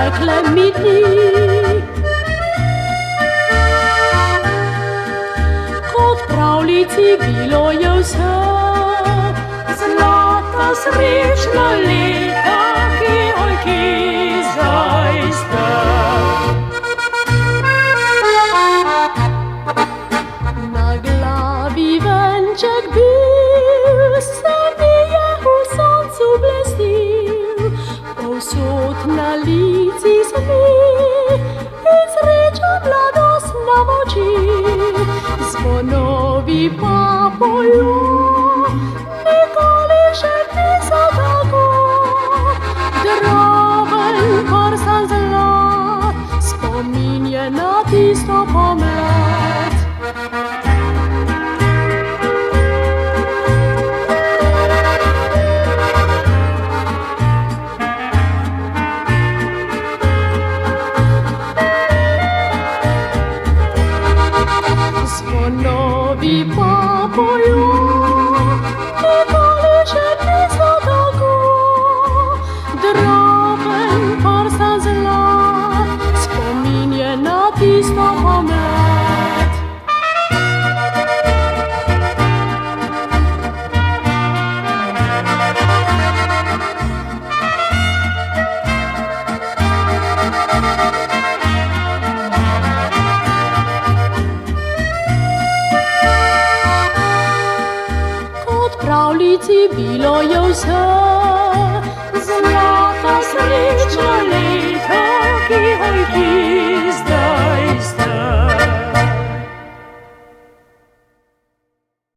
pekle mitni. Kot pravljici bilo je vse, zlata srečna leta, ki zaiste. Na glavi venček bil, se mi je v soncu blestil, povsod na lici smeh in sreča mladostna moči. Zvonovi pa pojo, nikoli še niso tako. Droben korsan zlat, spomin je na tisto pomlad. Zvonovi pa pojo, nikoli še niso tako. Droben korsan zlat, spomin je na tisto pomlad. Pravljici bilo je vse, zlata srečna